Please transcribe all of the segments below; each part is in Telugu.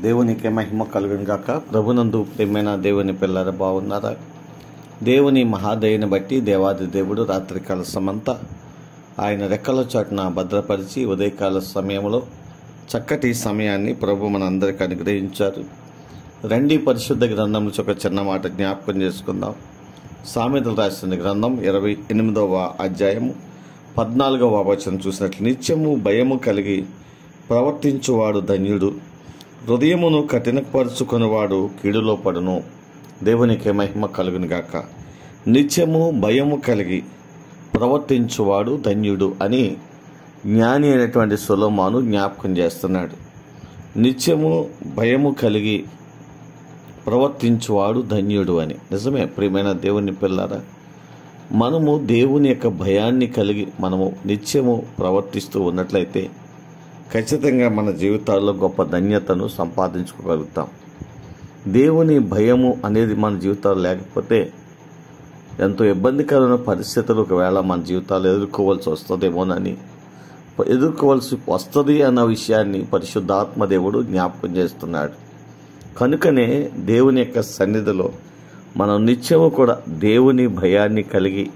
దేవునికి మహిమ కలుగును గాక. ప్రభునందు ప్రియమైన దేవుని పిల్లల బాగున్నారా? దేవుని మహాదయని బట్టి దేవాది దేవుడు రాత్రికాల సమంతా ఆయన రెక్కల చాటున భద్రపరిచి ఉదయకాల సమయంలో చక్కటి సమయాన్ని ప్రభు మనందరికీ అనుగ్రహించారు. రండి పరిశుద్ధ గ్రంథం నుంచి ఒక చిన్న మాట జ్ఞాపకం చేసుకుందాం. సామెతలు రాసిన గ్రంథం 28వ అధ్యాయము 14వ వచనం చూసినట్లు, నిత్యము భయము కలిగి ప్రవర్తించువాడు ధన్యుడు, హృదయమును కఠినపరుచుకునివాడు కీడులో పడును. దేవునికి మహిమ కలుగును గాక. నిత్యము భయము కలిగి ప్రవర్తించువాడు ధన్యుడు అని జ్ఞాని అయినటువంటి సొలొమోను జ్ఞాపకం చేస్తున్నాడు. నిత్యము భయము కలిగి ప్రవర్తించువాడు ధన్యుడు అని. నిజమే ప్రియమైన దేవుని పిల్లారా, మనము దేవుని యొక్క భయాన్ని కలిగి మనము నిత్యము ప్రవర్తిస్తూ ఉన్నట్లయితే ఖచ్చితంగా మన జీవితాల్లో గొప్ప ధన్యతను సంపాదించుకోగలుగుతాం. దేవుని భయము అనేది మన జీవితాలు లేకపోతే ఎంతో ఇబ్బందికరమైన పరిస్థితులు ఒకవేళ మన జీవితాలు ఎదుర్కోవాల్సి వస్తుంది అన్న విషయాన్ని పరిశుద్ధాత్మ దేవుడు జ్ఞాపకం చేస్తున్నాడు. కనుకనే దేవుని యొక్క సన్నిధిలో మనం నిత్యము కూడా దేవుని భయాన్ని కలిగి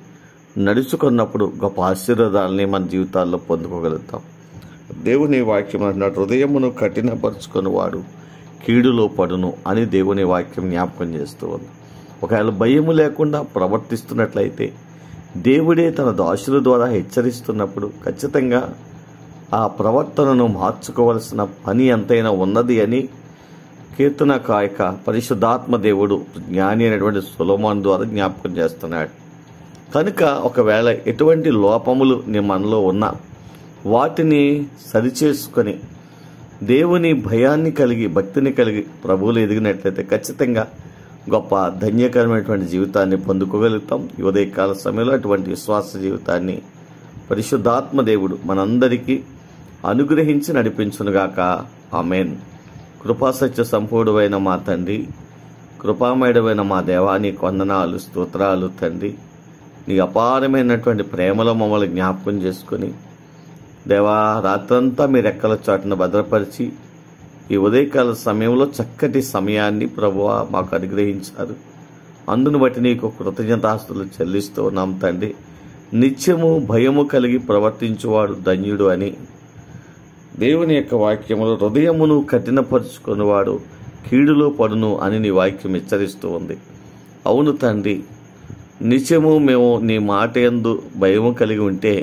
నడుచుకున్నప్పుడు గొప్ప ఆశీర్వాదాలని మన జీవితాల్లో పొందుకోగలుగుతాం. దేవుని వాక్యం అంటున్నాడు, హృదయమును కఠినపరుచుకుని వాడు కీడులో పడును అని దేవుని వాక్యం జ్ఞాపకం చేస్తూ ఉంది. ఒకవేళ భయము లేకుండా ప్రవర్తిస్తున్నట్లయితే దేవుడే తన దాసుల ద్వారా హెచ్చరిస్తున్నప్పుడు ఖచ్చితంగా ఆ ప్రవర్తనను మార్చుకోవలసిన పని ఎంతైనా ఉన్నది అని కీర్తనకాయక పరిశుద్ధాత్మ దేవుడు జ్ఞాని అయినటువంటి సొలొమోను ద్వారా జ్ఞాపకం చేస్తున్నాడు. కనుక ఒకవేళ ఎటువంటి లోపములు నీ మనలో ఉన్నా వాటిని సరిచేసుకొని దేవుని భయాన్ని కలిగి భక్తిని కలిగి ప్రభువులు ఎదిగినట్లయితే ఖచ్చితంగా గొప్ప ధన్యకరమైనటువంటి జీవితాన్ని పొందుకోగలుగుతాం. ఈ ఉదయకాల సమయంలో అటువంటి విశ్వాస జీవితాన్ని పరిశుద్ధాత్మ దేవుడు మనందరికీ అనుగ్రహించి నడిపించునుగాక. ఆమేన్. కృపాసత్య సంపూర్ణమైన మా తండ్రి, కృపామయుడమైన మా దేవా, నీ వందనాలు స్తోత్రాలు తండ్రి. నీ అపారమైనటువంటి ప్రేమలో మమ్మల్ని జ్ఞాపకం చేసుకుని దేవా, రాత్రంతా మీ రెక్కల చాటును భద్రపరిచి ఈ ఉదయకాల సమయంలో చక్కటి సమయాన్ని ప్రభువా మాకు అనుగ్రహించారు. అందును బట్టి నీకు కృతజ్ఞతాస్తులు చెల్లిస్తూ ఉన్నాం తండ్రి. నిత్యము భయము కలిగి ప్రవర్తించువాడు ధన్యుడు అని దేవుని యొక్క వాక్యములో, హృదయమును కఠినపరుచుకునివాడు కీడులో పడును అని నీ వాక్యం హెచ్చరిస్తూ ఉంది. అవును తండ్రి, నిత్యము మేము నీ మాట యందు భయము కలిగి ఉంటే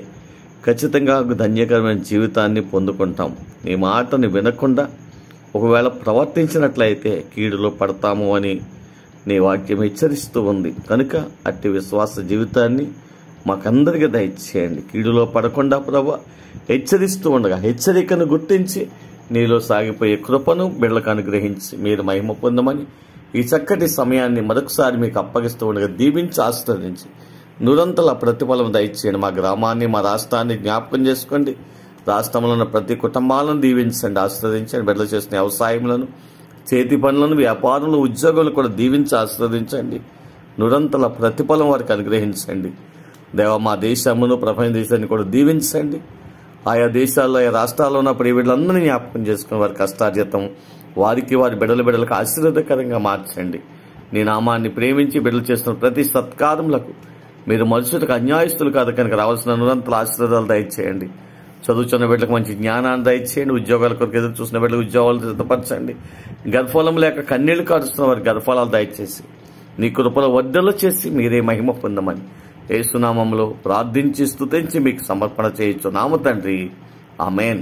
ఖచ్చితంగా ధన్యకరమైన జీవితాన్ని పొందుకుంటాం. నీ మాటని వినకుండా ఒకవేళ ప్రవర్తించినట్లయితే కీడులో పడతాము అని నీ వాక్యం హెచ్చరిస్తూ ఉంది. కనుక అట్టి విశ్వాస జీవితాన్ని మాకందరికీ దయచేయండి. కీడులో పడకుండా ప్రభు హెచ్చరిస్తూ ఉండగా హెచ్చరికను గుర్తించి నీలో సాగిపోయే కృపను బిడ్డలకు అనుగ్రహించి మీరు మహిమ పొందమని ఈ చక్కటి సమయాన్ని మరొకసారి మీకు అప్పగిస్తూ ఉండగా దీవించి ఆశీర్వదించి నిరంతర ప్రతిఫలం దయచేయండి. మా గ్రామాన్ని మా రాష్ట్రాన్ని జ్ఞాపకం చేసుకోండి. రాష్ట్రంలో ఉన్న ప్రతి కుటుంబాలను దీవించండి, ఆశీర్వదించండి. బిడ్డలు చేసిన వ్యవసాయములను, చేతి పనులను, వ్యాపారులను, ఉద్యోగులను కూడా దీవించి ఆశీర్వదించండి. నిరంతర ప్రతిఫలం వారికి అనుగ్రహించండి. దేవ, మా దేశమును ప్రపంచ దేశాన్ని కూడా దీవించండి. ఆయా దేశాల్లో ఆయా రాష్ట్రాల్లో ఉన్న ప్రియబిడ్డలందరినీ జ్ఞాపకం చేసుకుని వారి కష్టార్జితం వారికి వారి బిడ్డలకు ఆశీర్వాదకరంగా మార్చండి. నీ నామాన్ని ప్రేమించి బిడ్డలు చేస్తున్న ప్రతి సత్కారములకు మీరు మనుషులకు అన్యాయస్తులు కాదు కనుక రావాల్సిన నిరంతర ఆశీర్వాదాలు దయచేయండి. చదువుతున్న బిడ్డలకు మంచి జ్ఞానాన్ని దయచేయండి. ఉద్యోగాల కొరకు ఎదురు చూసిన బిడ్డలకు ఉద్యోగాలు సిద్ధపరచండి. గర్భఫలం లేక కన్నీళ్లు కారుస్తున్న వారి గర్భఫలాలు దయచేసి నీ కృపలో వర్ధలు చేసి మీరే మహిమ పొందమని యేసు నామములో ప్రార్థించి స్తుతించి మీకు సమర్పణ చేయుచున్నాము తండ్రి. ఆమేన్.